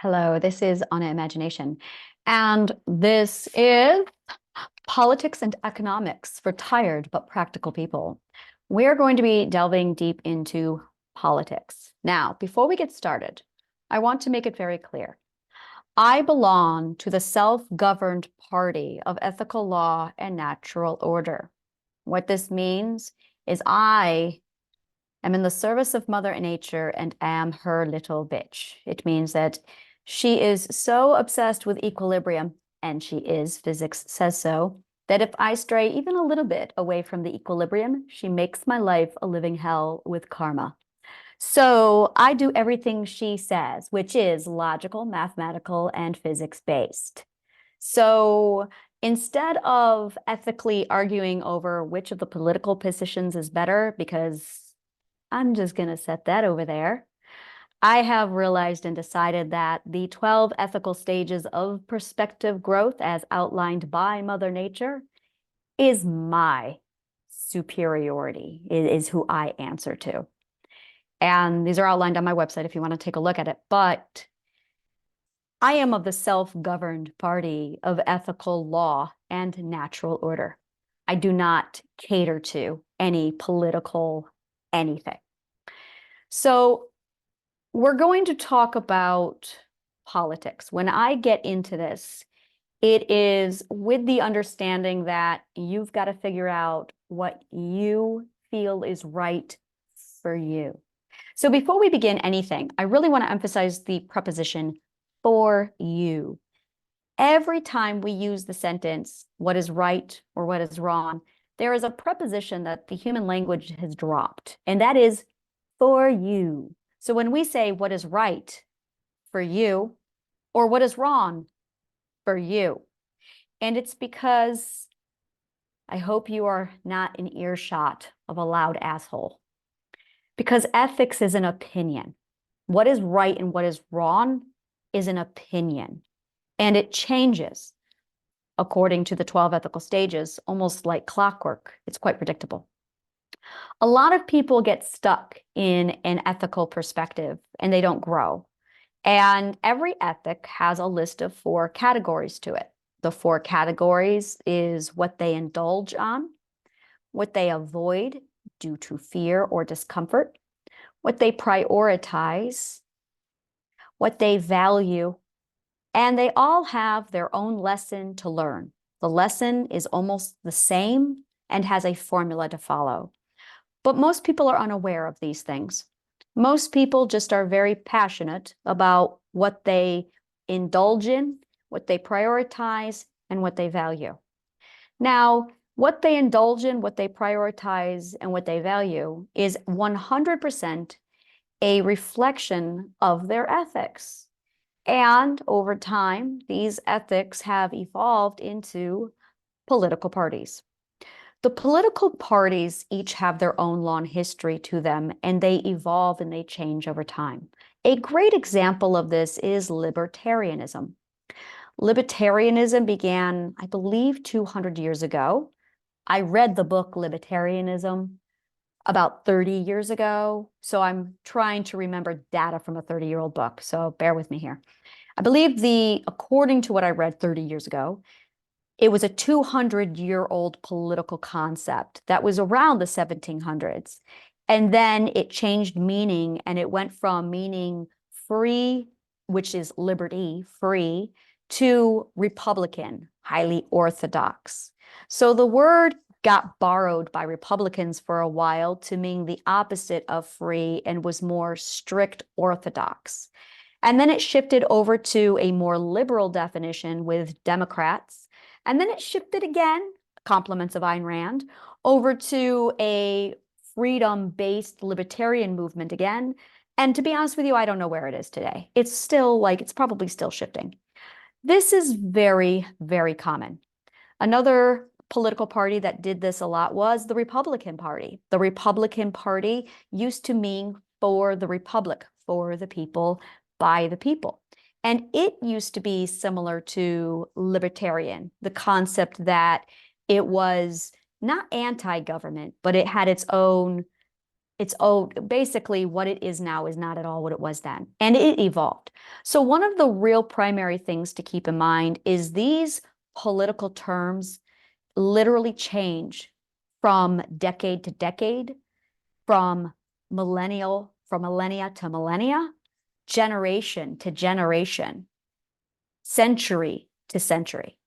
Hello, this is Anna Imagination, and this is Politics and Economics for Tired but Practical People. We're going to be delving deep into politics. Now, before we get started, I want to make it very clear. I belong to the self-governed party of ethical law and natural order. What this means is I am in the service of Mother Nature and am her little bitch. It means that she is so obsessed with equilibrium, and she is, physics says so, that if I stray even a little bit away from the equilibrium, she makes my life a living hell with karma. So I do everything she says, which is logical, mathematical, and physics-based. So instead of ethically arguing over which of the political positions is better, because I'm just going to set that over there, I have realized and decided that the 12 ethical stages of perspective growth, as outlined by Mother Nature, is my superiority, is who I answer to. And these are outlined on my website if you want to take a look at it. But I am of the self-governed party of ethical law and natural order. I do not cater to any political anything. So we're going to talk about politics. When I get into this, it is with the understanding that you've got to figure out what you feel is right for you. So before we begin anything, I really want to emphasize the preposition for you. Every time we use the sentence, what is right or what is wrong, there is a preposition that the human language has dropped, and that is for you. So when we say what is right for you or what is wrong for you, and it's because I hope you are not in earshot of a loud asshole, because ethics is an opinion. What is right and what is wrong is an opinion, and it changes according to the 12 ethical stages, almost like clockwork. It's quite predictable. A lot of people get stuck in an ethical perspective and they don't grow. And every ethic has a list of 4 categories to it. The 4 categories is what they indulge on, what they avoid due to fear or discomfort, what they prioritize, what they value, and they all have their own lesson to learn. The lesson is almost the same and has a formula to follow. But most people are unaware of these things. Most people just are very passionate about what they indulge in, what they prioritize, and what they value. Now, what they indulge in, what they prioritize, and what they value is 100% a reflection of their ethics. And over time, these ethics have evolved into political parties. The political parties each have their own long history to them, and they evolve and they change over time. A great example of this is libertarianism. Libertarianism began, I believe, 200 years ago. I read the book Libertarianism about 30 years ago, so I'm trying to remember data from a 30-year-old book, so bear with me here. I believe according to what I read 30 years ago, it was a 200-year-old political concept that was around the 1700s. And then it changed meaning, and it went from meaning free, which is liberty, free, to republican, highly orthodox. So the word got borrowed by Republicans for a while to mean the opposite of free and was more strict orthodox. And then it shifted over to a more liberal definition with Democrats. And then it shifted again, compliments of Ayn Rand, over to a freedom-based libertarian movement again. And to be honest with you, I don't know where it is today. It's probably still shifting. This is very, very common. Another political party that did this a lot was the Republican Party. The Republican Party used to mean for the republic, for the people, by the people. And it used to be similar to libertarian, the concept that it was not anti-government, but it had its own It's basically what it is now is not at all what it was then. And it evolved. So one of the real primary things to keep in mind is these political terms literally change from decade to decade, from millennia to millennia, generation to generation, century to century.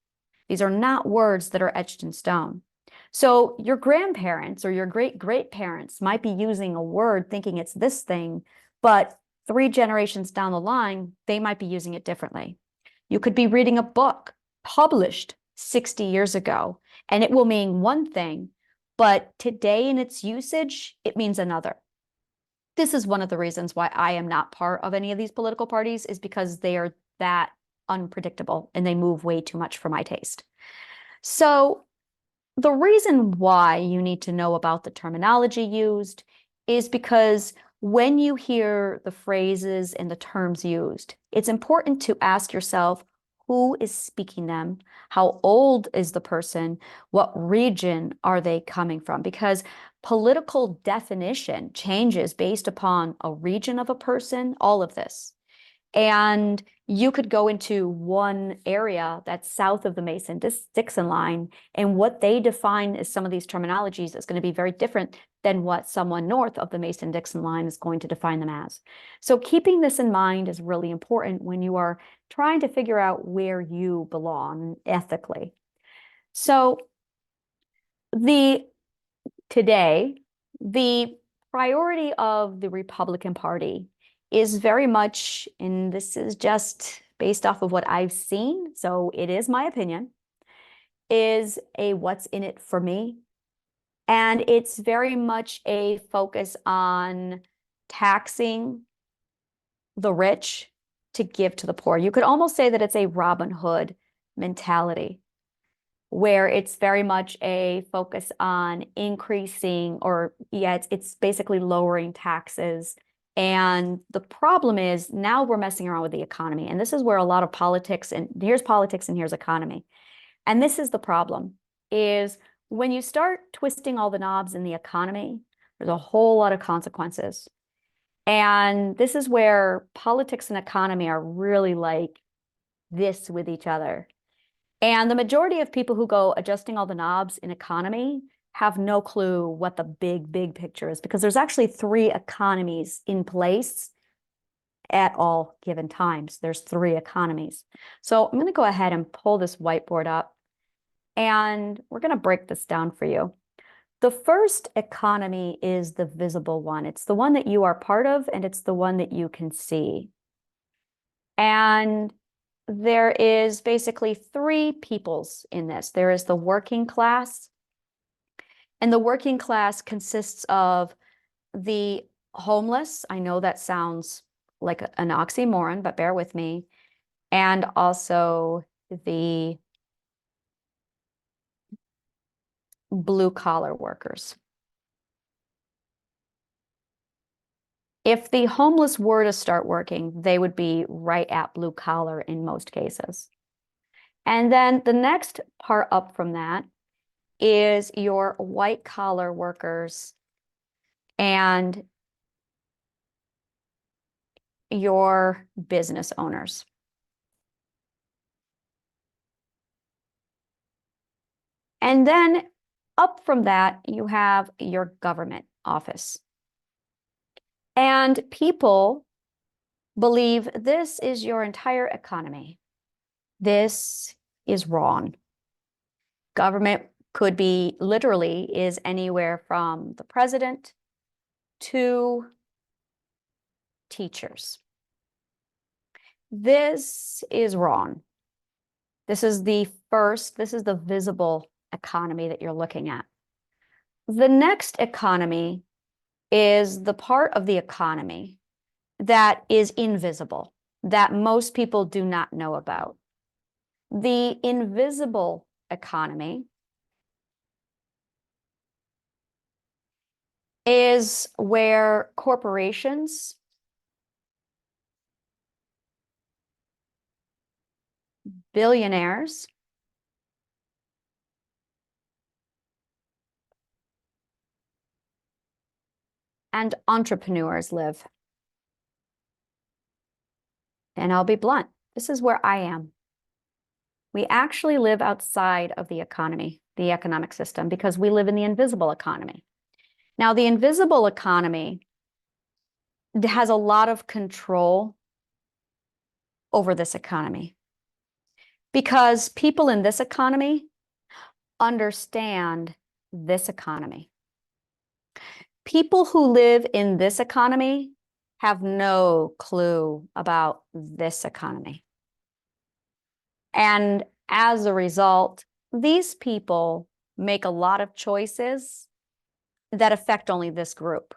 These are not words that are etched in stone. So your grandparents or your great-great-parents might be using a word thinking it's this thing, but 3 generations down the line, they might be using it differently. You could be reading a book published 60 years ago, and it will mean one thing, but today in its usage, it means another. This is one of the reasons why I am not part of any of these political parties, is because they are that unpredictable and they move way too much for my taste. So the reason why you need to know about the terminology used is because when you hear the phrases and the terms used, it's important to ask yourself, who is speaking them? How old is the person? What region are they coming from? Because political definition changes based upon a region of a person, all of this. And you could go into one area that's south of the Mason-Dixon line, and what they define as some of these terminologies is going to be very different than what someone north of the Mason-Dixon line is going to define them as. So keeping this in mind is really important when you are trying to figure out where you belong ethically. So today, the priority of the Republican Party is very much, and this is just based off of what I've seen, so it is my opinion, is a what's in it for me. And it's very much a focus on taxing the rich to give to the poor. You could almost say that it's a Robin Hood mentality, where it's very much a focus on increasing, or it's basically lowering taxes. And the problem is now we're messing around with the economy. And this is where a lot of politics, and here's politics and here's economy. And this is the problem, is when you start twisting all the knobs in the economy, there's a whole lot of consequences. And this is where politics and economy are really like this with each other. And the majority of people who go adjusting all the knobs in economy have no clue what the big picture is, because there's actually 3 economies in place at all given times. There's 3 economies. So I'm going to go ahead and pull this whiteboard up, and we're going to break this down for you. The first economy is the visible one. It's the one that you are part of, and it's the one that you can see. And there is basically 3 peoples in this. There is the working class, and the working class consists of the homeless. I know that sounds like an oxymoron, but bear with me. And also the blue-collar workers. If the homeless were to start working, they would be right at blue collar in most cases. And then the next part up from that is your white collar workers and your business owners. And then up from that, you have your government office. And people believe this is your entire economy. This is wrong. Government could be literally is anywhere from the president to teachers. This is wrong. This is the visible economy that you're looking at. The next economy is the part of the economy that is invisible, that most people do not know about. The invisible economy is where corporations, billionaires, and entrepreneurs live. And I'll be blunt, this is where I am. We actually live outside of the economy, the economic system, because we live in the invisible economy. Now, the invisible economy has a lot of control over this economy because people in this economy understand this economy. People who live in this economy have no clue about this economy. And as a result, these people make a lot of choices that affect only this group.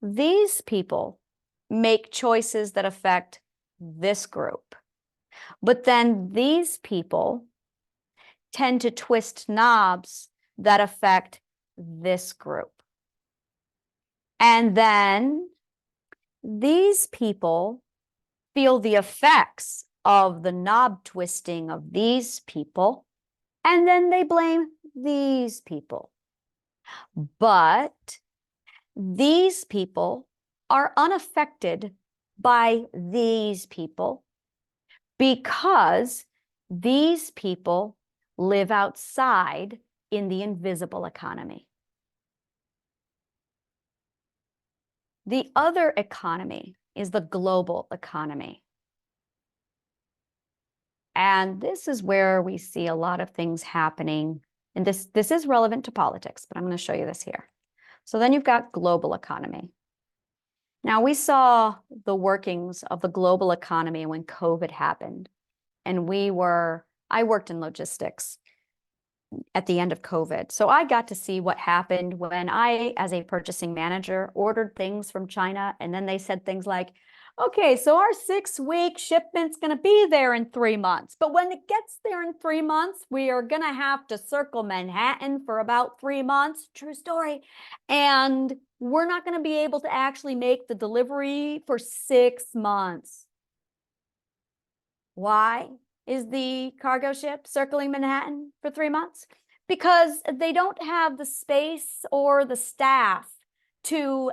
These people make choices that affect this group. But then these people tend to twist knobs that affect this group. And then these people feel the effects of the knob twisting of these people, and then they blame these people. But these people are unaffected by these people because these people live outside in the invisible economy. The other economy is the global economy. And this is where we see a lot of things happening. And this is relevant to politics, but I'm going to show you this here. So then you've got global economy. Now, we saw the workings of the global economy when COVID happened. And I worked in logistics at the end of COVID. So I got to see what happened when I, as a purchasing manager, ordered things from China. And then they said things like, okay, so our 6-week shipment's going to be there in 3 months. But when it gets there in 3 months, we are going to have to circle Manhattan for about 3 months. True story. And we're not going to be able to actually make the delivery for 6 months. Why is the cargo ship circling Manhattan for 3 months? Because they don't have the space or the staff to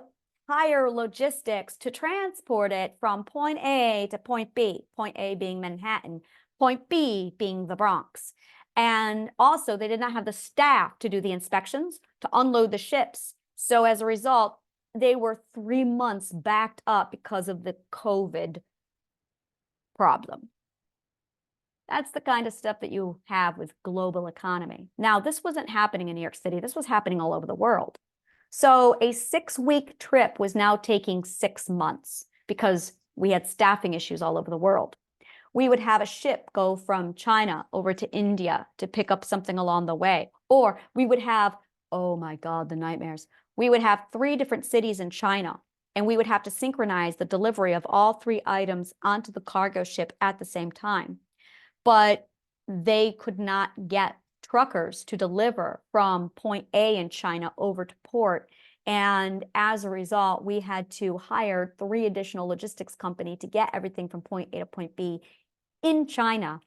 hire logistics to transport it from point A to point B, point A being Manhattan, point B being the Bronx. And also, they did not have the staff to do the inspections, to unload the ships. So as a result, they were 3 months backed up because of the COVID problem. That's the kind of stuff that you have with global economy. Now, this wasn't happening in New York City. This was happening all over the world. So a 6-week trip was now taking 6 months because we had staffing issues all over the world. We would have a ship go from China over to India to pick up something along the way. Or we would have, oh my God, the nightmares. We would have 3 different cities in China, and we would have to synchronize the delivery of all 3 items onto the cargo ship at the same time. But they could not get truckers to deliver from point A in China over to port. And as a result, we had to hire 3 additional logistics companies to get everything from point A to point B in China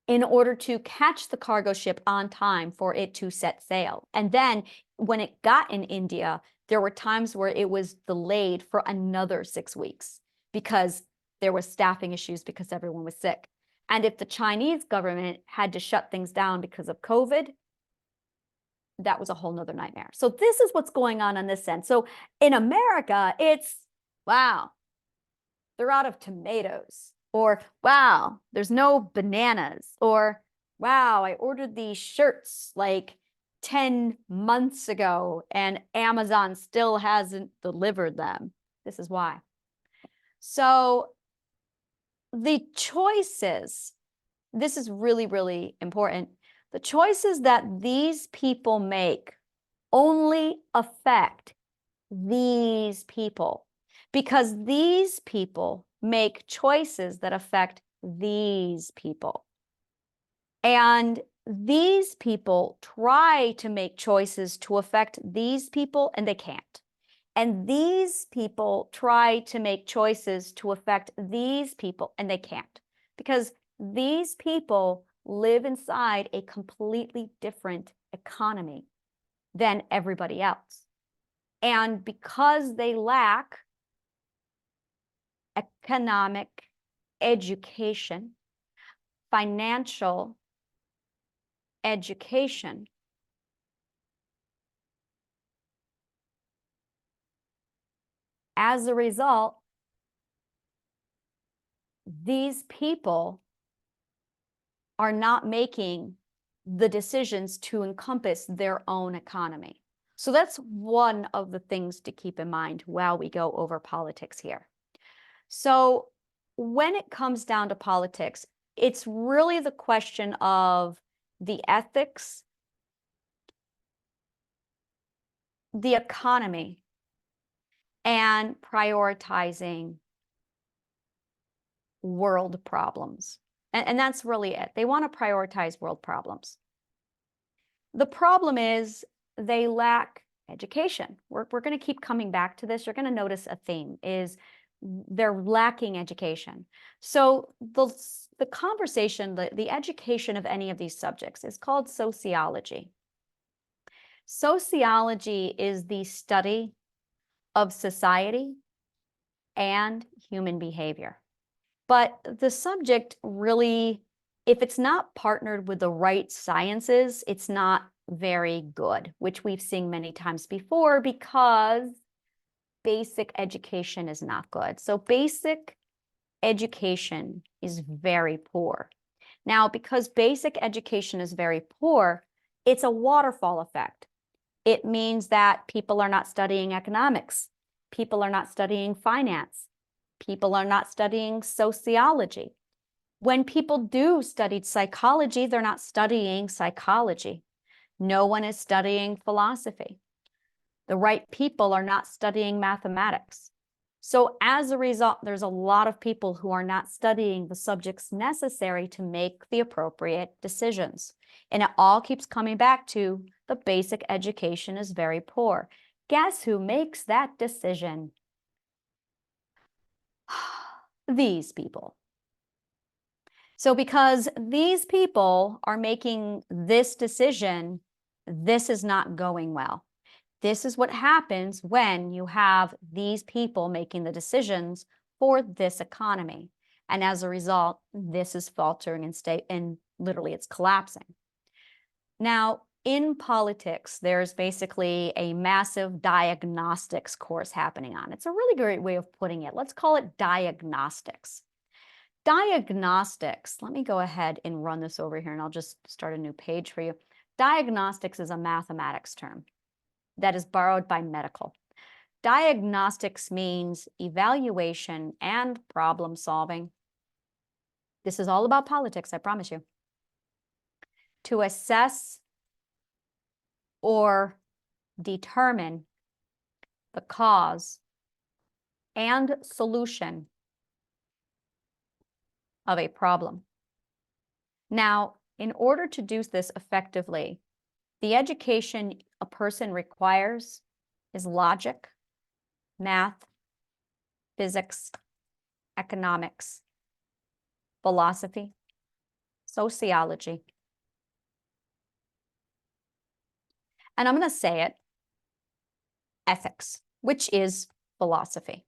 in order to catch the cargo ship on time for it to set sail. And then when it got in India, there were times where it was delayed for another 6 weeks because there were staffing issues because everyone was sick. And if the Chinese government had to shut things down because of COVID, that was a whole nother nightmare. So this is what's going on this end. So in America, it's, wow, they're out of tomatoes. Or, wow, there's no bananas. Or, wow, I ordered these shirts like 10 months ago and Amazon still hasn't delivered them. This is why. So the choices, this is really, really important. The choices that these people make only affect these people because these people make choices that affect these people. And these people try to make choices to affect these people and they can't. And these people try to make choices to affect these people, and they can't, because these people live inside a completely different economy than everybody else. And because they lack economic education, financial education, as a result, these people are not making the decisions to encompass their own economy. So that's one of the things to keep in mind while we go over politics here. So when it comes down to politics, it's really the question of the ethics, the economy, and prioritizing world problems. And that's really it. They want to prioritize world problems. The problem is they lack education. We're going to keep coming back to this. You're going to notice a theme is they're lacking education. So the conversation, the education of any of these subjects is called sociology. Sociology is the study of society and human behavior. But the subject really, if it's not partnered with the right sciences, it's not very good, which we've seen many times before because basic education is not good. So basic education is very poor. Now, because basic education is very poor, it's a waterfall effect. It means that people are not studying economics. People are not studying finance. People are not studying sociology. When people do study psychology, they're not studying psychology. No one is studying philosophy. The right people are not studying mathematics. So as a result, there's a lot of people who are not studying the subjects necessary to make the appropriate decisions. And it all keeps coming back to the basic education is very poor. Guess who makes that decision? These people. So because these people are making this decision, this is not going well. This is what happens when you have these people making the decisions for this economy. And as a result, this is faltering and literally it's collapsing. Now, in politics, there's basically a massive diagnostics course happening on. It's a really great way of putting it. Let's call it diagnostics. Diagnostics, let me go ahead and run this over here and I'll just start a new page for you. Diagnostics is a mathematics term that is borrowed by medical. Diagnostics means evaluation and problem solving. This is all about politics, I promise you. To assess or determine the cause and solution of a problem. Now, in order to do this effectively, the education a person requires is logic, math, physics, economics, philosophy, sociology. And I'm going to say it, ethics, which is philosophy.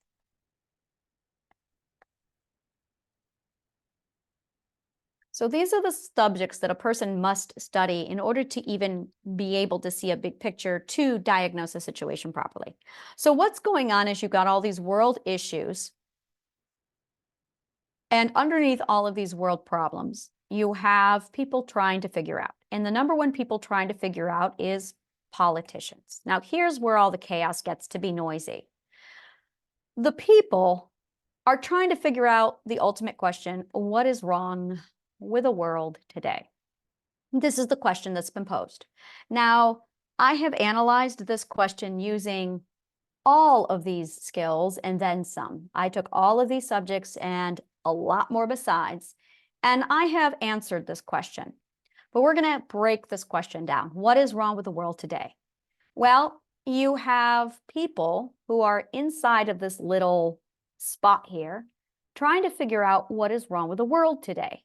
So these are the subjects that a person must study in order to even be able to see a big picture to diagnose a situation properly. So what's going on is you've got all these world issues, and underneath all of these world problems, you have people trying to figure out. And the number one people trying to figure out is politicians. Now, here's where all the chaos gets to be noisy. The people are trying to figure out the ultimate question, what is wrong with the world today? This is the question that's been posed. Now, I have analyzed this question using all of these skills and then some. I took all of these subjects and a lot more besides, and I have answered this question. But we're going to break this question down. What is wrong with the world today? Well, you have people who are inside of this little spot here trying to figure out what is wrong with the world today.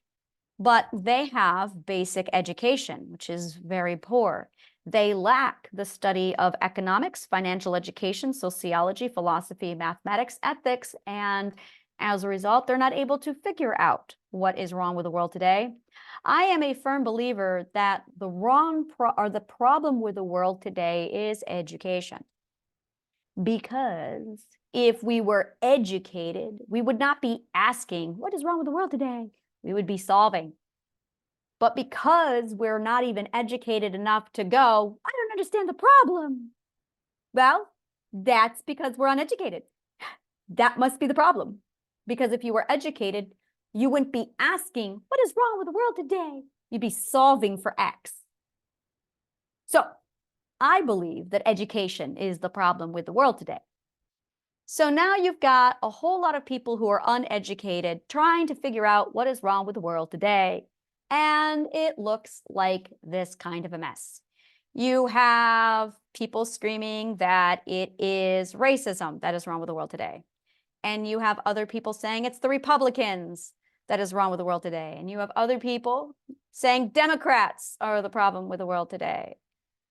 But they have basic education, which is very poor. They lack the study of economics, financial education, sociology, philosophy, mathematics, ethics, and as a result, they're not able to figure out what is wrong with the world today. I am a firm believer that the problem with the world today is education. Because if we were educated, we would not be asking, what is wrong with the world today? We would be solving. But because we're not even educated enough to go, I don't understand the problem. Well, that's because we're uneducated. That must be the problem. Because if you were educated, you wouldn't be asking, what is wrong with the world today? You'd be solving for X. So I believe that education is the problem with the world today. So now you've got a whole lot of people who are uneducated trying to figure out what is wrong with the world today. And it looks like this kind of a mess. You have people screaming that it is racism that is wrong with the world today. And you have other people saying it's the Republicans that is wrong with the world today. And you have other people saying Democrats are the problem with the world today.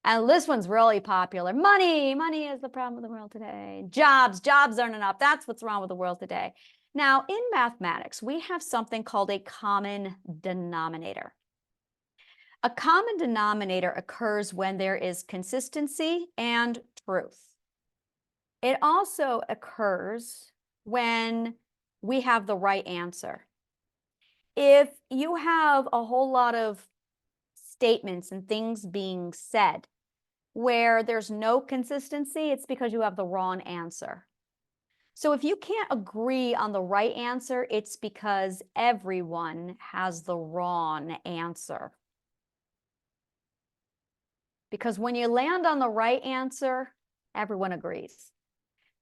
And this one's really popular. Money is the problem with the world today. Jobs aren't enough. That's what's wrong with the world today. Now, in mathematics, we have something called a common denominator. A common denominator occurs when there is consistency and truth. It also occurs when we have the right answer. If you have a whole lot of statements and things being said where there's no consistency, it's because you have the wrong answer. So if you can't agree on the right answer, it's because everyone has the wrong answer. Because when you land on the right answer, everyone agrees.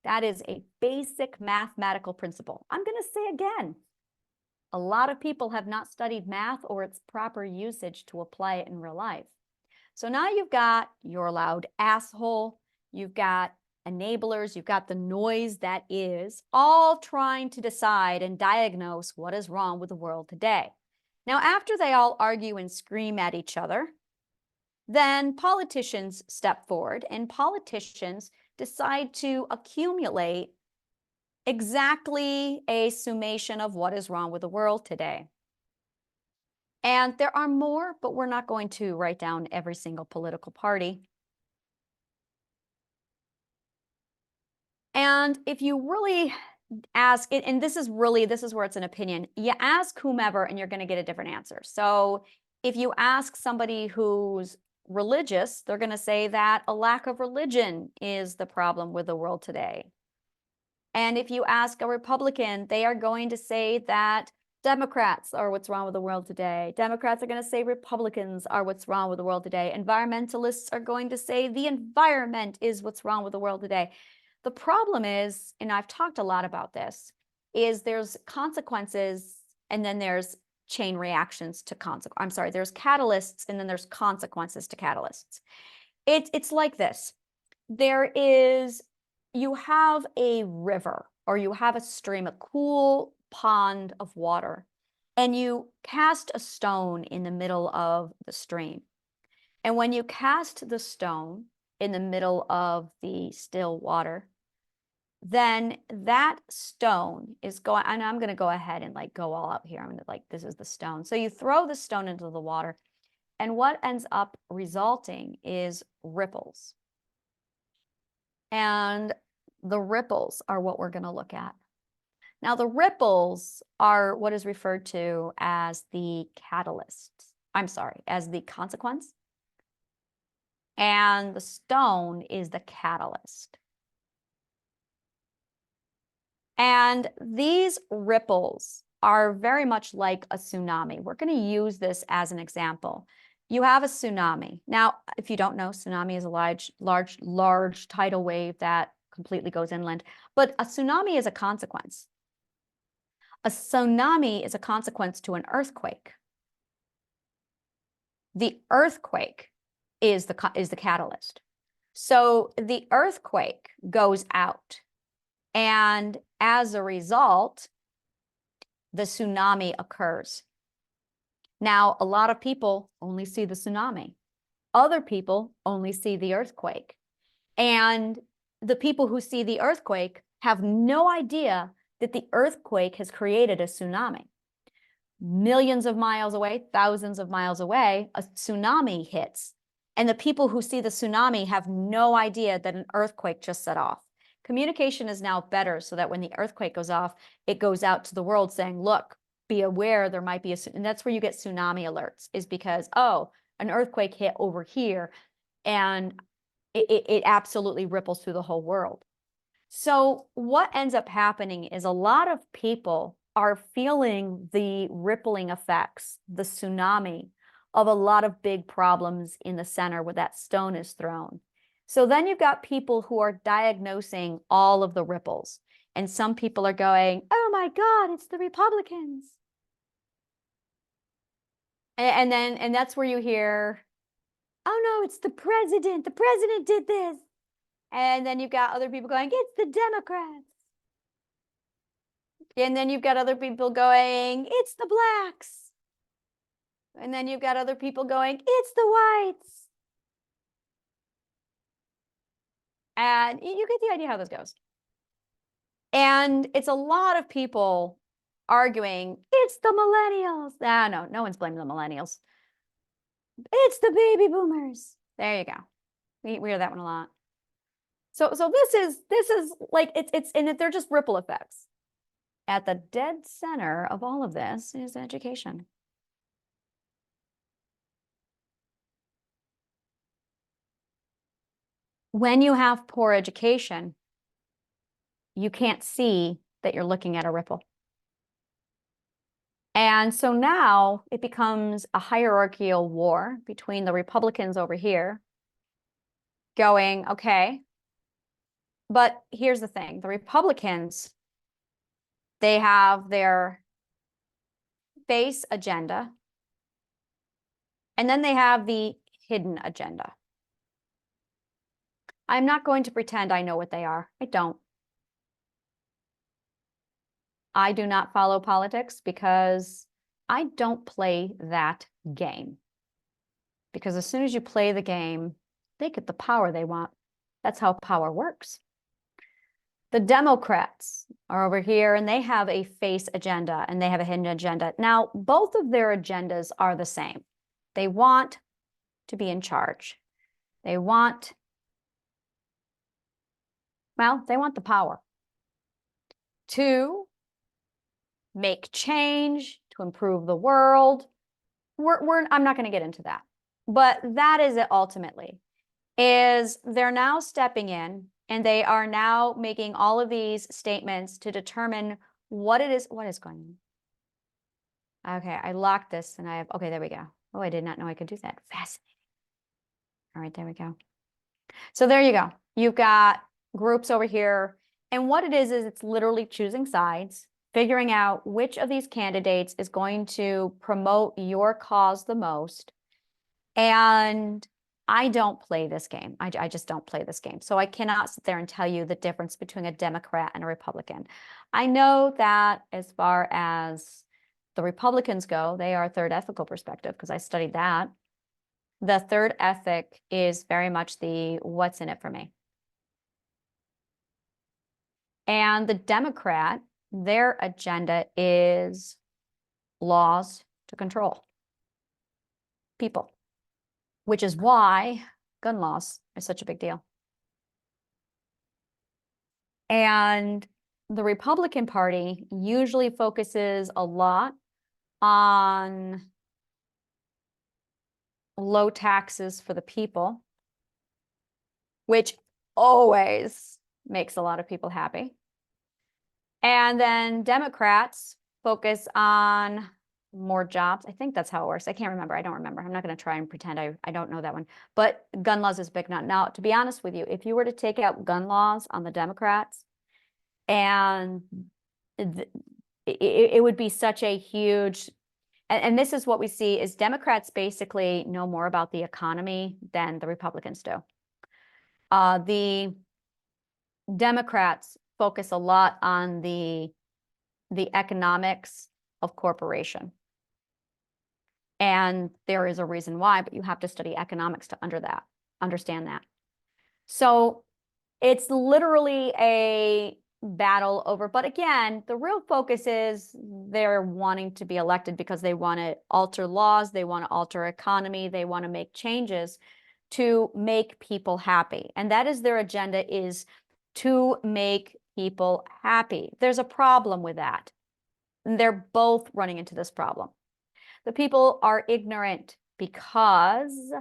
That is a basic mathematical principle. I'm going to say again, a lot of people have not studied math or its proper usage to apply it in real life. So now you've got your loud asshole, you've got enablers, you've got the noise that is, all trying to decide and diagnose what is wrong with the world today. Now, after they all argue and scream at each other, then politicians step forward and politicians decide to accumulate exactly a summation of what is wrong with the world today. And there are more, but we're not going to write down every single political party. And if you really ask it, and this is where it's an opinion, you ask whomever and you're going to get a different answer. So if you ask somebody who's religious, they're going to say that a lack of religion is the problem with the world today. And if you ask a Republican, they are going to say that Democrats are what's wrong with the world today. Democrats are going to say Republicans are what's wrong with the world today. Environmentalists are going to say the environment is what's wrong with the world today. The problem is, and I've talked a lot about this, is there's consequences and then there's chain reactions to there's catalysts and then there's consequences to catalysts. It's like this. You have a river or you have a stream, a cool pond of water, and you cast a stone in the middle of the stream. And when you cast the stone in the middle of the still water, then that stone is going, and I'm going to go ahead and go all out here. I'm going to this is the stone. So you throw the stone into the water, and what ends up resulting is ripples. And the ripples are what we're going to look at. Now, the ripples are what is referred to as the catalyst. As the consequence. And the stone is the catalyst. And these ripples are very much like a tsunami. We're going to use this as an example. You have a tsunami. Now, if you don't know, tsunami is a large tidal wave that completely goes inland. But a tsunami is a consequence. A tsunami is a consequence to an earthquake. The earthquake is the catalyst. So the earthquake goes out, and as a result, the tsunami occurs. Now, a lot of people only see the tsunami. Other people only see the earthquake. And the people who see the earthquake have no idea that the earthquake has created a tsunami. Millions of miles away, thousands of miles away, a tsunami hits. And the people who see the tsunami have no idea that an earthquake just set off. Communication is now better so that when the earthquake goes off, it goes out to the world saying, look, be aware there might be a, and that's where you get tsunami alerts, is because, oh, an earthquake hit over here, and it absolutely ripples through the whole world. So what ends up happening is a lot of people are feeling the rippling effects, the tsunami of a lot of big problems in the center where that stone is thrown. So then you've got people who are diagnosing all of the ripples. And some people are going, oh my God, it's the Republicans. And that's where you hear, oh no, it's the president. The president did this. And then you've got other people going, it's the Democrats. And then you've got other people going, it's the blacks. And then you've got other people going, it's the whites. And you get the idea how this goes. And it's a lot of people arguing, it's the millennials. Ah, no, no one's blaming the millennials. It's the baby boomers. There you go. We hear that one a lot. So this is like, it's and they're just ripple effects. At the dead center of all of this is education. When you have poor education, you can't see that you're looking at a ripple. And so now it becomes a hierarchical war between the Republicans over here going, okay, but here's the thing. The Republicans, they have their face agenda, and then they have the hidden agenda. I'm not going to pretend I know what they are. I don't. I do not follow politics because I don't play that game. Because as soon as you play the game, they get the power they want. That's how power works. The Democrats are over here and they have a face agenda and they have a hidden agenda. Now, both of their agendas are the same. They want to be in charge. They want, well, they want the power to make change, to improve the world. I'm not going to get into that. But that is it ultimately, is they're now stepping in and they are now making all of these statements to determine what it is. What is going on? Okay, I locked this and I have, okay, there we go. Oh, I did not know I could do that. Fascinating. All right, there we go. So there you go. You've got groups over here. And what it is it's literally choosing sides, figuring out which of these candidates is going to promote your cause the most. And I don't play this game. I just don't play this game. So I cannot sit there and tell you the difference between a Democrat and a Republican. I know that as far as the Republicans go, they are third ethical perspective because I studied that. The third ethic is very much the what's in it for me. And the Democrat, their agenda is laws to control people, which is why gun laws are such a big deal. And the Republican Party usually focuses a lot on low taxes for the people, which always makes a lot of people happy. And then Democrats focus on more jobs. I think that's how it works. I can't remember. I don't remember. I'm not going to try and pretend I don't know that one. But gun laws is big. Now, to be honest with you, if you were to take out gun laws on the Democrats, and it would be such a huge, and this is what we see is Democrats basically know more about the economy than the Republicans do. The Democrats focus a lot on the economics of corporation. And there is a reason why, but you have to study economics to understand that. So it's literally a battle over, but again, the real focus is they're wanting to be elected because they want to alter laws, they want to alter economy, they want to make changes to make people happy. And that is their agenda, is to make people happy. There's a problem with that. And they're both running into this problem. The people are ignorant because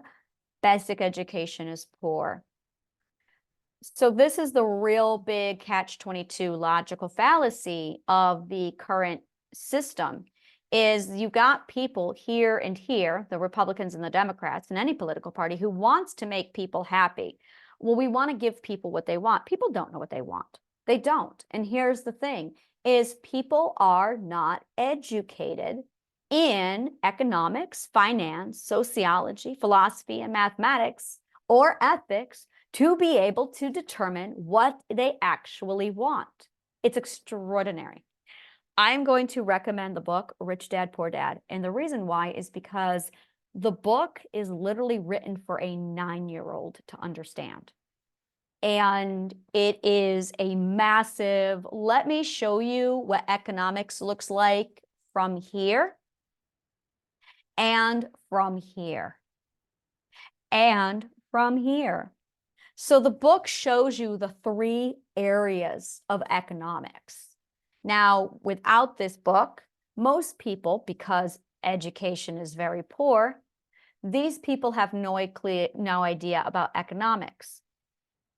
basic education is poor. So this is the real big catch-22 logical fallacy of the current system, is you got people here and here, the Republicans and the Democrats and any political party, who wants to make people happy. Well, we want to give people what they want. People don't know what they want. They don't. And here's the thing, is people are not educated in economics, finance, sociology, philosophy, and mathematics, or ethics, to be able to determine what they actually want. It's extraordinary. I'm going to recommend the book Rich Dad, Poor Dad. And the reason why is because the book is literally written for a 9-year-old to understand. And it is a massive, let me show you what economics looks like from here, and from here, and from here. So the book shows you the 3 areas of economics. Now, without this book, most people, because education is very poor, these people have no idea about economics.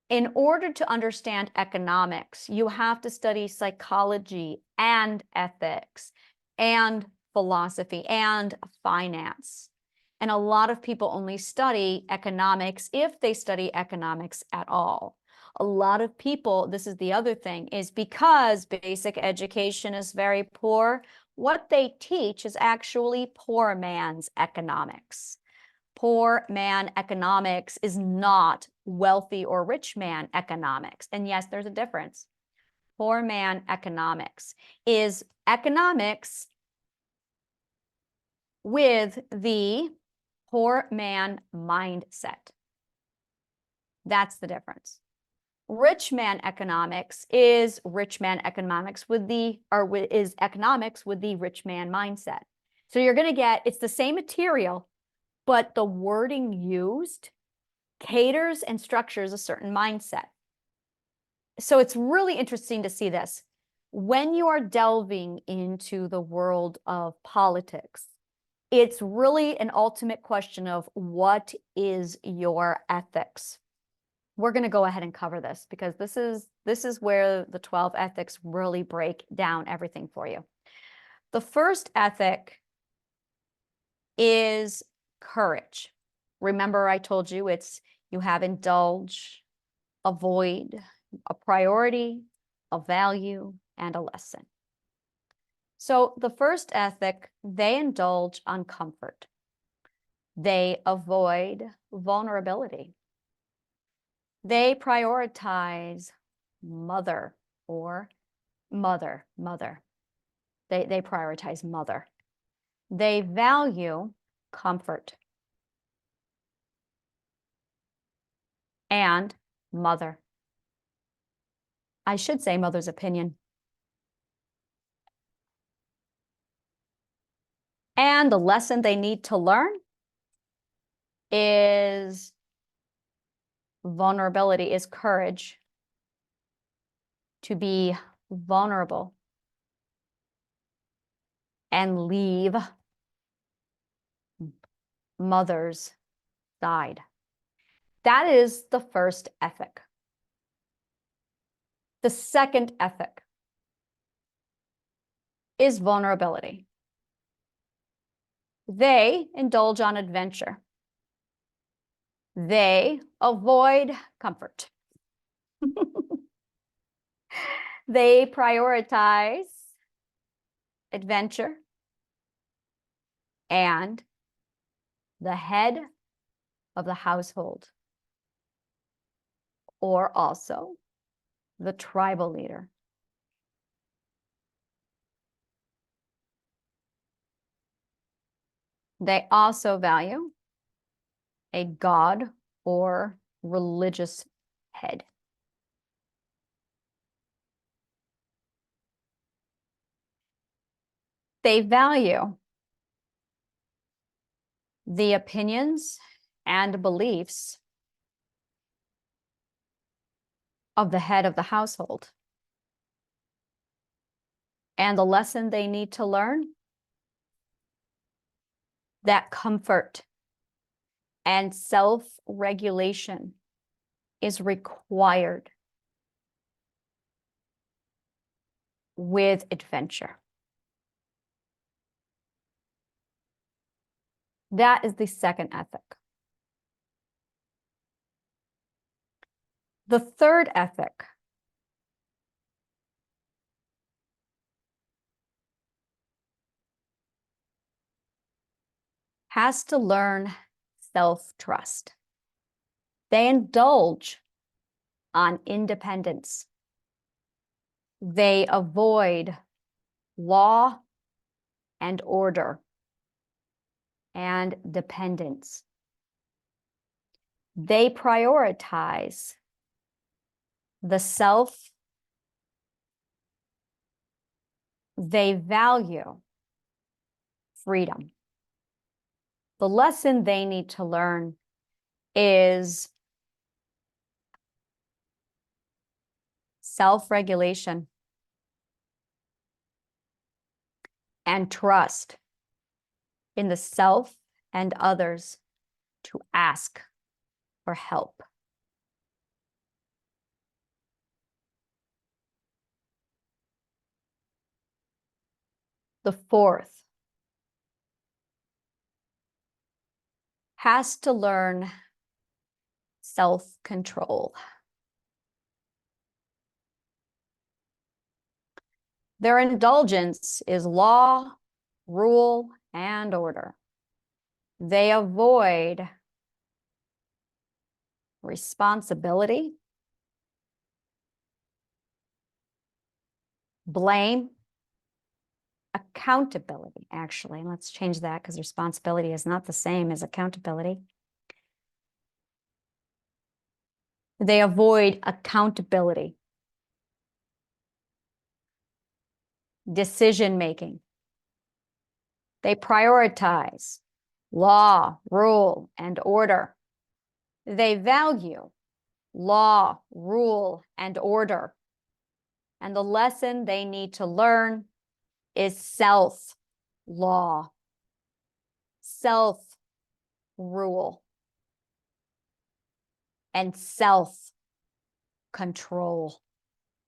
In order to understand economics, you have to study psychology and ethics and philosophy and finance. And a lot of people only study economics if they study economics at all. A lot of people, this is the other thing, is because basic education is very poor, what they teach is actually poor man's economics. Poor man economics is not wealthy or rich man economics. And yes, there's a difference. Poor man economics is economics with the poor man mindset. That's the difference. Rich man economics is rich man economics with the, or is economics with the rich man mindset. So you're going to get, it's the same material, but the wording used caters and structures a certain mindset. So it's really interesting to see this. When you are delving into the world of politics, it's really an ultimate question of what is your ethics? We're going to go ahead and cover this because this is where the 12 ethics really break down everything for you. The first ethic is courage. Remember, I told you you have indulge, avoid, a priority, a value, and a lesson. So the first ethic, they indulge on comfort. They avoid vulnerability. They prioritize mother or mother. They prioritize mother. They value comfort and mother. I should say mother's opinion. And the lesson they need to learn is vulnerability, is courage, to be vulnerable and leave mother's side. That is the first ethic. The second ethic is vulnerability. They indulge on adventure. They avoid comfort. They prioritize adventure and the head of the household, or also the tribal leader. They also value a god or religious head. They value the opinions and beliefs of the head of the household. And the lesson they need to learn, that comfort and self-regulation is required with adventure. That is the second ethic. The third ethic has to learn self-trust. They indulge on independence. They avoid law and order and dependence. They prioritize the self. They value freedom. The lesson they need to learn is self-regulation and trust in the self and others to ask for help. The fourth has to learn self-control. Their indulgence is law, rule, and order. They avoid responsibility, blame, accountability, actually. Let's change that because responsibility is not the same as accountability. They avoid accountability, decision-making. They prioritize law, rule, and order. They value law, rule, and order. And the lesson they need to learn is self-law, self-rule, and self-control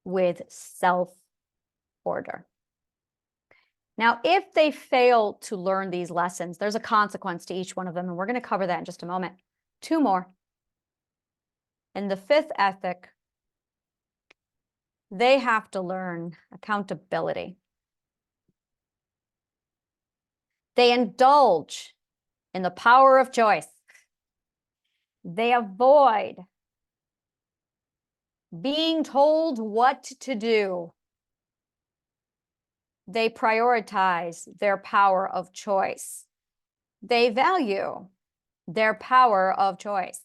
with self-order. Now, if they fail to learn these lessons, there's a consequence to each one of them, and we're going to cover that in just a moment. Two more. In the fifth ethic, they have to learn accountability. They indulge in the power of choice. They avoid being told what to do. They prioritize their power of choice. They value their power of choice.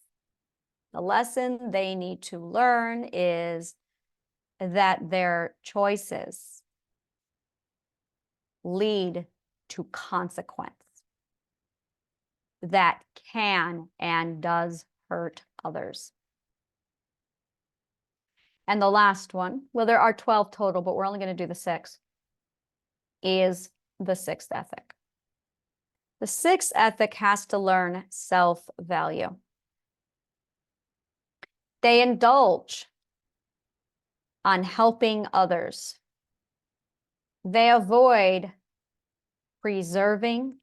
The lesson they need to learn is that their choices lead to consequence that can and does hurt others. And the last one, well, there are 12 total, but we're only going to do the 6, is the sixth ethic. The sixth ethic has to learn self-value. They indulge on helping others. They avoid preserving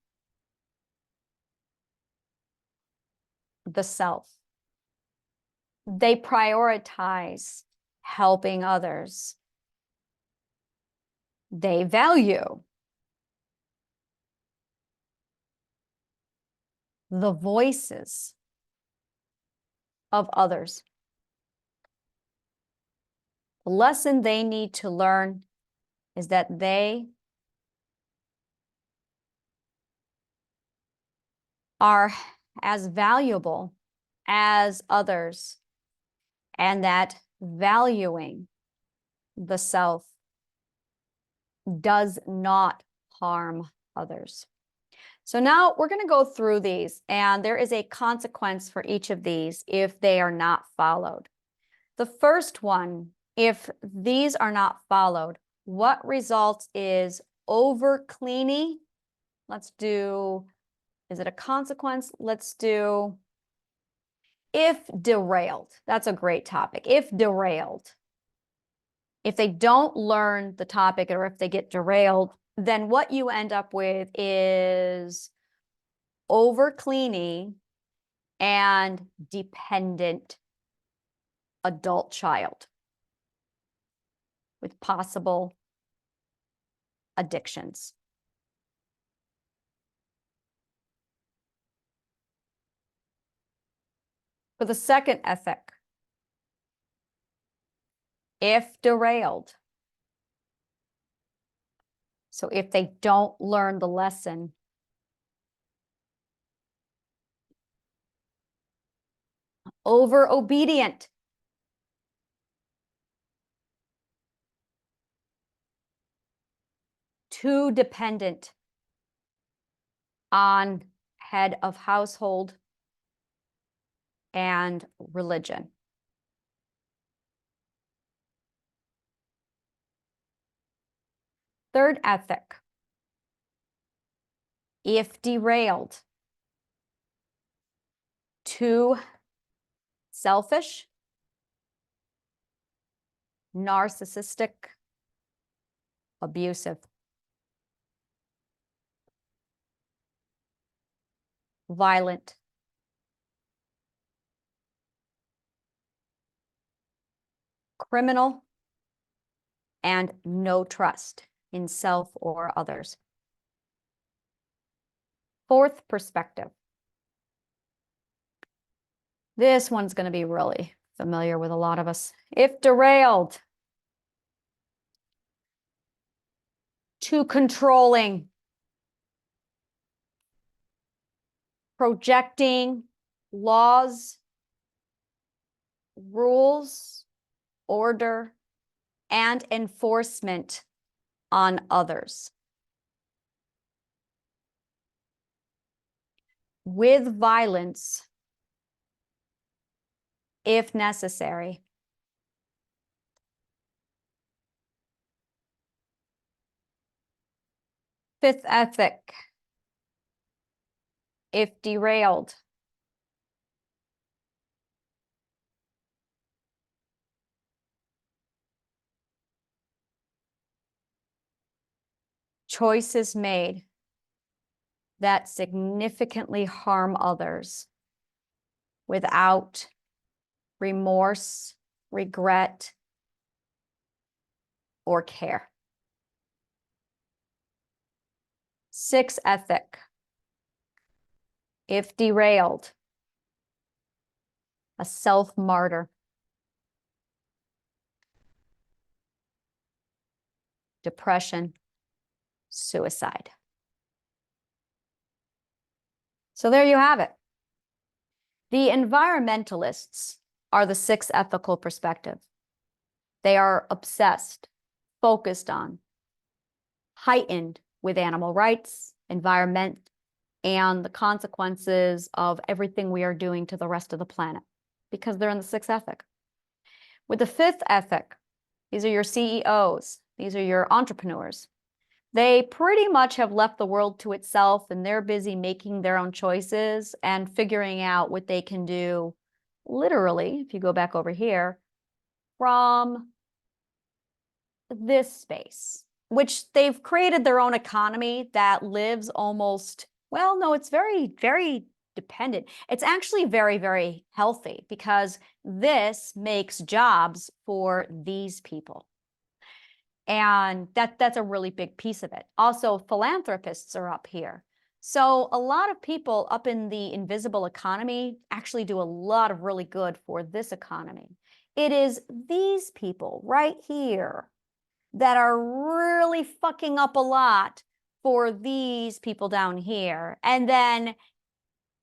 the self. They prioritize helping others. They value the voices of others. The lesson they need to learn is that they are as valuable as others, and that valuing the self does not harm others. So now we're going to go through these, and there is a consequence for each of these if they are not followed. The first one, if these are not followed, what results is over cleaning. Let's do, is it a consequence? Let's do if derailed. That's a great topic. If derailed. If they don't learn the topic or if they get derailed, then what you end up with is over cleaning and dependent adult child with possible addictions. For the second ethic, if derailed, so if they don't learn the lesson, over obedient, too dependent on head of household and religion. Third ethic, if derailed, too selfish, narcissistic, abusive. Violent. Criminal, and no trust in self or others. Fourth perspective. This one's going to be really familiar with a lot of us. If derailed, too controlling, projecting laws, rules, order, and enforcement on others. With violence, if necessary. Fifth ethic, if derailed, choices made that significantly harm others without remorse, regret, or care. Sixth ethic, if derailed, a self-martyr. Depression, suicide. So there you have it. The environmentalists are the sixth ethical perspective. They are obsessed, focused on, heightened with animal rights, environment, and the consequences of everything we are doing to the rest of the planet, because they're in the sixth ethic. With the fifth ethic, these are your CEOs, these are your entrepreneurs. They pretty much have left the world to itself, and they're busy making their own choices and figuring out what they can do, literally, if you go back over here, from this space, which they've created their own economy that lives almost, well, no, it's very, very dependent. It's actually very, very healthy because this makes jobs for these people. And that's a really big piece of it. Also, philanthropists are up here. So a lot of people up in the invisible economy actually do a lot of really good for this economy. It is these people right here that are really fucking up a lot for these people down here. And then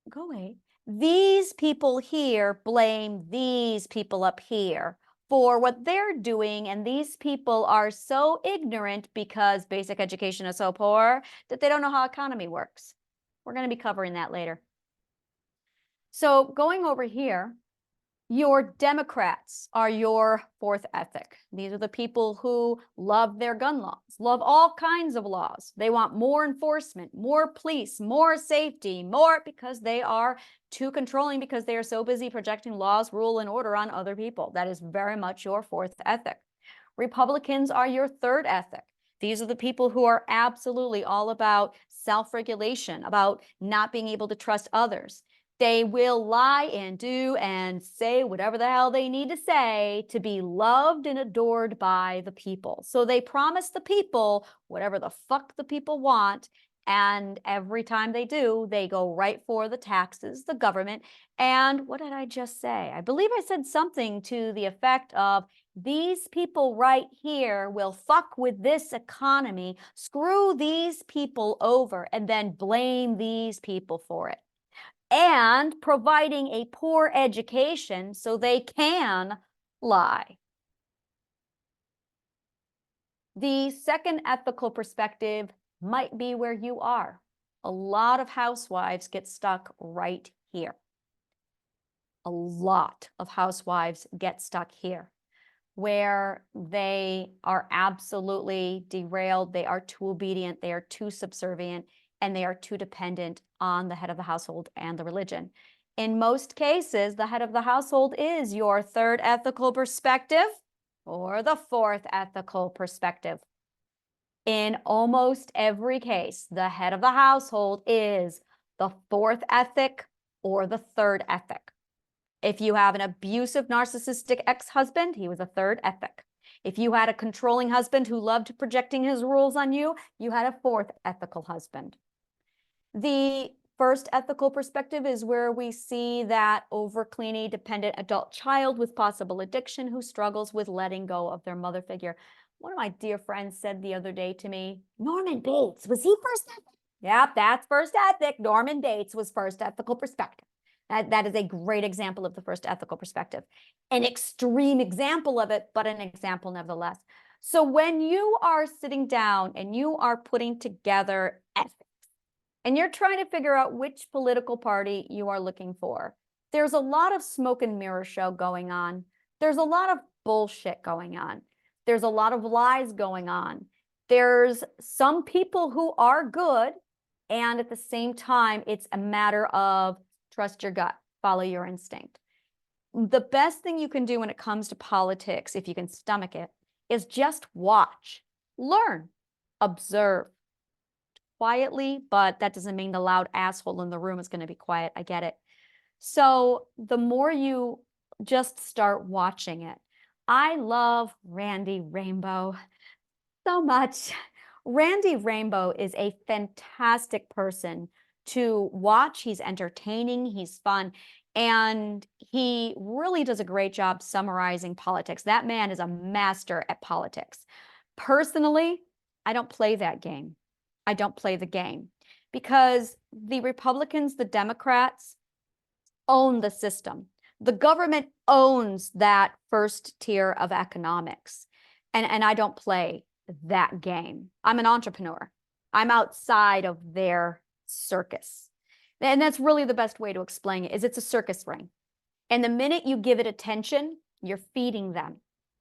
go away. These people here blame these people up here for what they're doing, and these people are so ignorant because basic education is so poor that they don't know how economy works. We're going to be covering that later. So going over here, your Democrats are your fourth ethic. These are the people who love their gun laws, love all kinds of laws. They want more enforcement, more police, more safety, more, because they are too controlling, because they are so busy projecting laws, rule, and order on other people. That is very much your fourth ethic. Republicans are your third ethic. These are the people who are absolutely all about self-regulation, about not being able to trust others. They will lie and do and say whatever the hell they need to say to be loved and adored by the people. So they promise the people whatever the fuck the people want. And every time they do, they go right for the taxes, the government. And what did I just say? I believe I said something to the effect of, these people right here will fuck with this economy, screw these people over, and then blame these people for it. And providing a poor education so they can lie. The second ethical perspective might be where you are. A lot of housewives get stuck right here. A lot of housewives get stuck here, where they are absolutely derailed, they are too obedient, they are too subservient, and they are too dependent on the head of the household and the religion. In most cases, the head of the household is your third ethical perspective or the fourth ethical perspective. In almost every case, the head of the household is the fourth ethic or the third ethic. If you have an abusive, narcissistic ex-husband, he was a third ethic. If you had a controlling husband who loved projecting his rules on you, you had a fourth ethical husband. The first ethical perspective is where we see that over-cleany, dependent adult child with possible addiction who struggles with letting go of their mother figure. One of my dear friends said the other day to me, Norman Bates, was he first ethic? Yep, that's first ethic. Norman Bates was first ethical perspective. That is a great example of the first ethical perspective. An extreme example of it, but an example nevertheless. So when you are sitting down and you are putting together ethics, and you're trying to figure out which political party you are looking for, there's a lot of smoke and mirror show going on. There's a lot of bullshit going on. There's a lot of lies going on. There's some people who are good, and at the same time, it's a matter of trust your gut, follow your instinct. The best thing you can do when it comes to politics, if you can stomach it, is just watch, learn, observe quietly, but that doesn't mean the loud asshole in the room is going to be quiet. I get it. So the more you just start watching it, I love Randy Rainbow so much. Randy Rainbow is a fantastic person to watch. He's entertaining, he's fun, and he really does a great job summarizing politics. That man is a master at politics. Personally, I don't play that game. I don't play the game because the Republicans, the Democrats own the system. The government owns that first tier of economics. And I don't play that game. I'm an entrepreneur. I'm outside of their circus. And that's really the best way to explain it, is it's a circus ring. And the minute you give it attention, you're feeding them.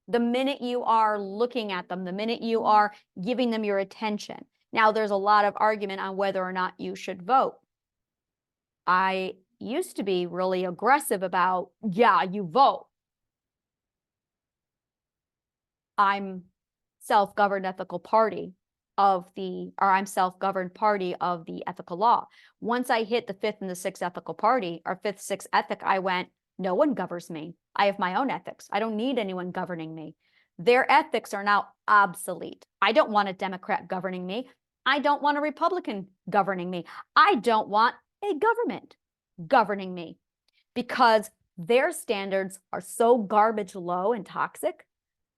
The minute you are looking at them, the minute you are giving them your attention. Now, there's a lot of argument on whether or not you should vote. I used to be really aggressive about, yeah, you vote. I'm self-governed ethical party of the, or I'm self-governed party of the ethical law. Once I hit the fifth and the sixth ethical party, or fifth, sixth ethic, I went, no one governs me. I have my own ethics. I don't need anyone governing me. Their ethics are now obsolete. I don't want a Democrat governing me. I don't want a Republican governing me. I don't want a government governing me, because their standards are so garbage low and toxic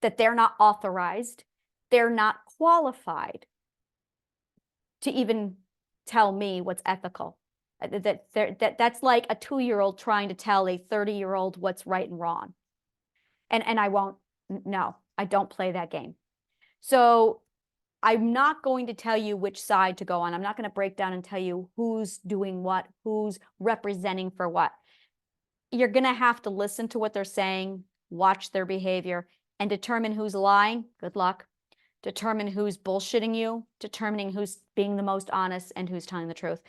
that they're not authorized, they're not qualified to even tell me what's ethical. That's like a 2-year-old trying to tell a 30-year-old what's right and wrong. And I won't, no, I don't play that game. So I'm not going to tell you which side to go on. I'm not going to break down and tell you who's doing what, who's representing for what. You're going to have to listen to what they're saying, watch their behavior, and determine who's lying. Good luck. Determine who's bullshitting you, determining who's being the most honest and who's telling the truth.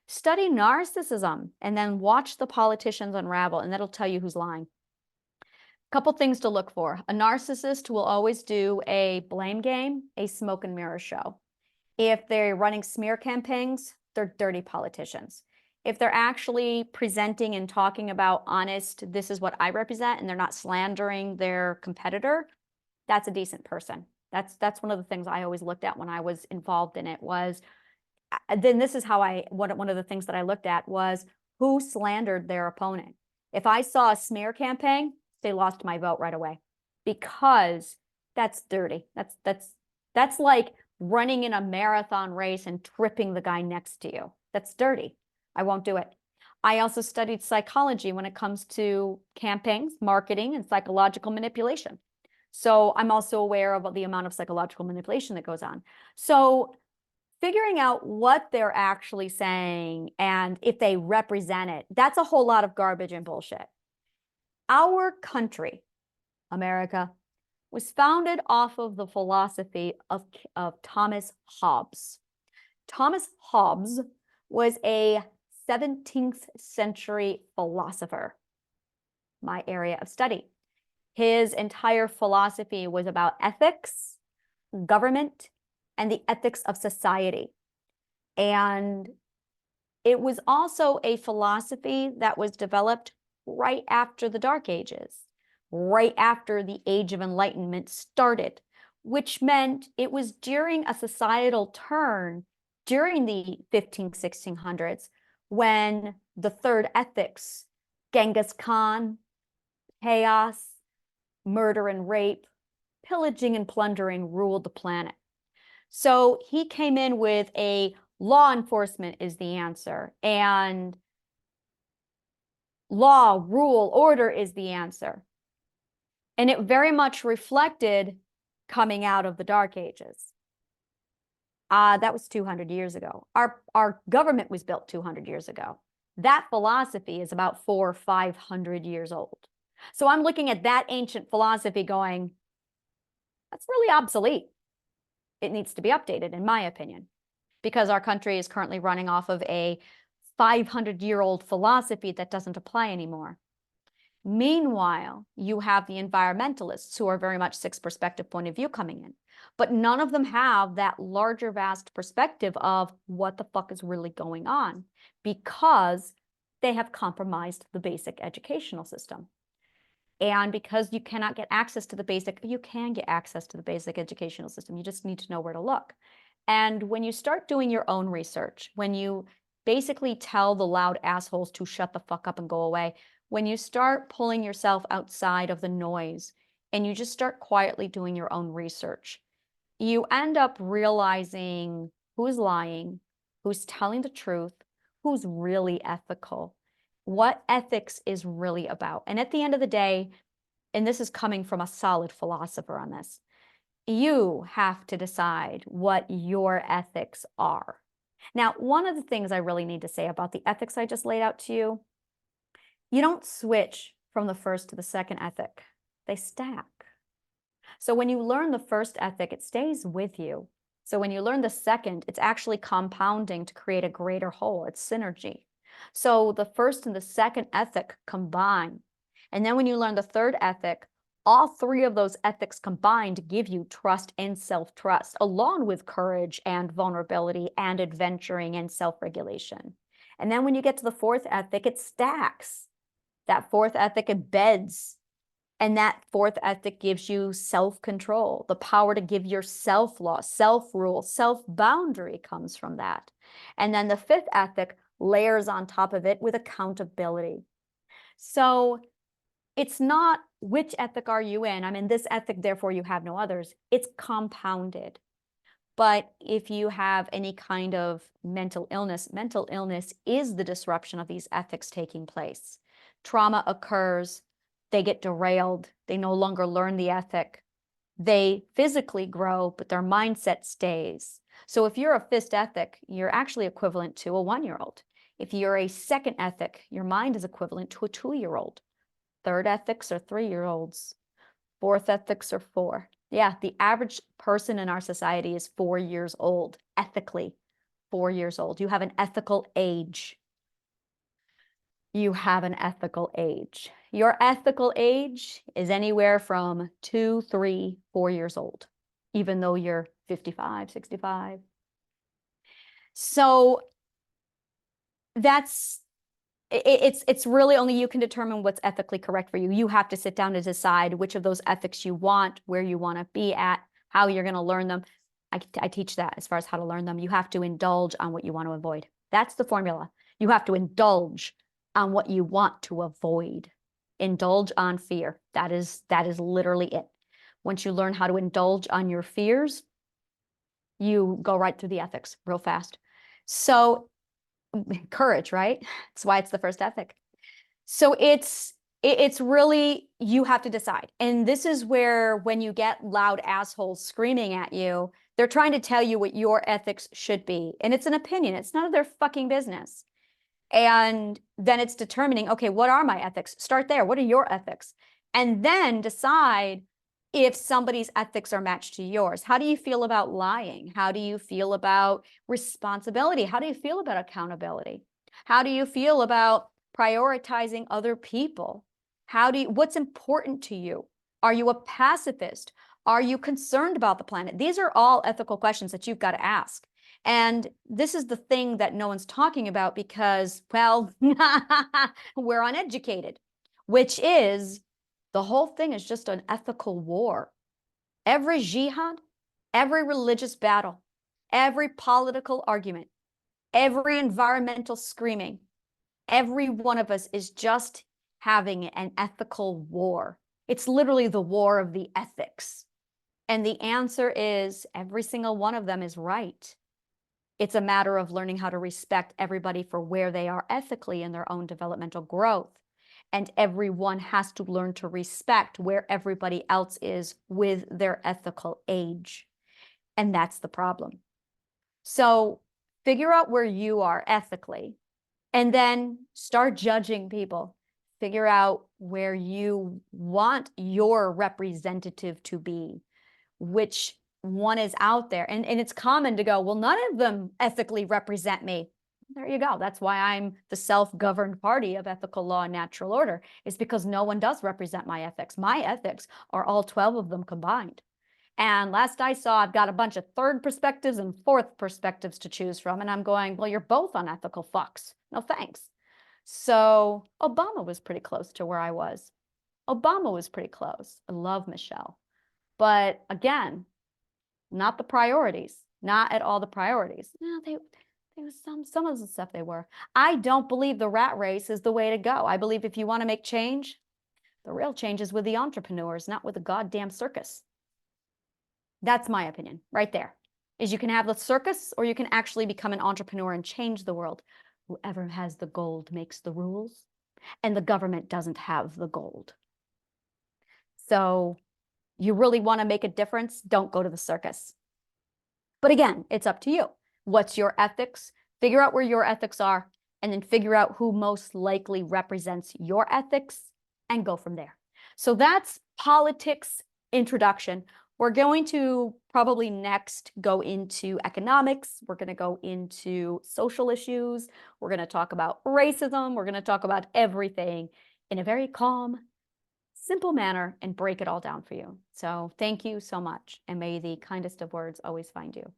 Study narcissism and then watch the politicians unravel, and that'll tell you who's lying. Couple things to look for. A narcissist will always do a blame game, a smoke and mirror show. If they're running smear campaigns, they're dirty politicians. If they're actually presenting and talking about honest, this is what I represent, and they're not slandering their competitor, that's a decent person. That's one of the things I always looked at when I was involved in it was, then this is how one of the things that I looked at was who slandered their opponent. If I saw a smear campaign, they lost my vote right away because that's dirty. That's like running in a marathon race and tripping the guy next to you. That's dirty. I won't do it. I also studied psychology when it comes to campaigns, marketing, and psychological manipulation. So I'm also aware of the amount of psychological manipulation that goes on. So figuring out what they're actually saying and if they represent it, that's a whole lot of garbage and bullshit. Our country, America, was founded off of the philosophy of Thomas Hobbes. Thomas Hobbes was a 17th century philosopher, my area of study. His entire philosophy was about ethics, government, and the ethics of society. And it was also a philosophy that was developed right after the Dark Ages, right after the Age of Enlightenment started, which meant it was during a societal turn during the 1600s when the third ethics, Genghis Khan, chaos, murder and rape, pillaging and plundering ruled the planet. So he came in with a law enforcement is the answer, and law, rule, order is the answer. And it very much reflected coming out of the Dark Ages. That was 200 years ago. Our government was built 200 years ago. That philosophy is about 400 or 500 years old. So I'm looking at that ancient philosophy going, that's really obsolete. It needs to be updated, in my opinion, because our country is currently running off of a 500-year-old philosophy that doesn't apply anymore. Meanwhile, you have the environmentalists who are very much sixth perspective point of view coming in, but none of them have that larger, vast perspective of what the fuck is really going on because they have compromised the basic educational system. And because you cannot get access to the basic, you can get access to the basic educational system. You just need to know where to look. And when you start doing your own research, when you basically tell the loud assholes to shut the fuck up and go away, when you start pulling yourself outside of the noise and you just start quietly doing your own research, you end up realizing who's lying, who's telling the truth, who's really ethical, what ethics is really about. And at the end of the day, and this is coming from a solid philosopher on this, you have to decide what your ethics are. Now, one of the things I really need to say about the ethics I just laid out to you, you don't switch from the first to the second ethic. They stack. So when you learn the first ethic, it stays with you. So when you learn the second, it's actually compounding to create a greater whole. It's synergy. So the first and the second ethic combine. And then when you learn the third ethic, all three of those ethics combined give you trust and self-trust, along with courage and vulnerability and adventuring and self-regulation. And then when you get to the fourth ethic, it stacks. That fourth ethic embeds. And that fourth ethic gives you self-control, the power to give yourself law, self-rule, self-boundary comes from that. And then the fifth ethic layers on top of it with accountability. So it's not which ethic are you in? I'm in this ethic, therefore you have no others. It's compounded. But if you have any kind of mental illness is the disruption of these ethics taking place. Trauma occurs, they get derailed, they no longer learn the ethic. They physically grow, but their mindset stays. So if you're a fifth ethic, you're actually equivalent to a 1-year-old. If you're a second ethic, your mind is equivalent to a 2-year-old. Third ethics are 3-year-olds. Fourth ethics are 4. Yeah, the average person in our society is 4 years old, ethically 4 years old. You have an ethical age. You have an ethical age. Your ethical age is anywhere from 2, 3, 4 years old, even though you're 55, 65. So it's really only you can determine what's ethically correct for you. You have to sit down to decide which of those ethics you want, where you want to be at, how you're going to learn them. I teach that as far as how to learn them. You have to indulge on what you want to avoid. That's the formula. You have to indulge on what you want to avoid. Indulge on fear. That is literally it. Once you learn how to indulge on your fears, you go right through the ethics real fast. So courage, right? That's why it's the first ethic. So it's really, you have to decide. And this is where, when you get loud assholes screaming at you, they're trying to tell you what your ethics should be. And it's an opinion. It's none of their fucking business. And then it's determining, okay, what are my ethics? Start there. What are your ethics? And then decide if somebody's ethics are matched to yours. How do you feel about lying? How do you feel about responsibility? How do you feel about accountability? How do you feel about prioritizing other people? What's important to you? Are you a pacifist? Are you concerned about the planet? These are all ethical questions that you've got to ask. And this is the thing that no one's talking about because, well, we're uneducated, which is, the whole thing is just an ethical war. Every jihad, every religious battle, every political argument, every environmental screaming, every one of us is just having an ethical war. It's literally the war of the ethics. And the answer is every single one of them is right. It's a matter of learning how to respect everybody for where they are ethically in their own developmental growth. And everyone has to learn to respect where everybody else is with their ethical age. And that's the problem. So figure out where you are ethically, and then start judging people. Figure out where you want your representative to be, which one is out there. And it's common to go, well, none of them ethically represent me. There you go. That's why I'm the self-governed party of ethical law and natural order, is because no one does represent my ethics. My ethics are all 12 of them combined. And last I saw, I've got a bunch of third perspectives and fourth perspectives to choose from. And I'm going, well, you're both unethical fucks. No thanks. So Obama was pretty close to where I was. Obama was pretty close. I love Michelle. But again, not the priorities, not at all the priorities. No, they was some of the stuff they were. I don't believe the rat race is the way to go. I believe if you want to make change, the real change is with the entrepreneurs, not with the goddamn circus. That's my opinion right there, is you can have the circus or you can actually become an entrepreneur and change the world. Whoever has the gold makes the rules, and the government doesn't have the gold. So you really want to make a difference, don't go to the circus. But again, it's up to you. What's your ethics? Figure out where your ethics are, and then figure out who most likely represents your ethics and go from there. So that's politics introduction. We're going to probably next go into economics. We're going to go into social issues. We're going to talk about racism. We're going to talk about everything in a very calm, simple manner and break it all down for you. So thank you so much, and may the kindest of words always find you.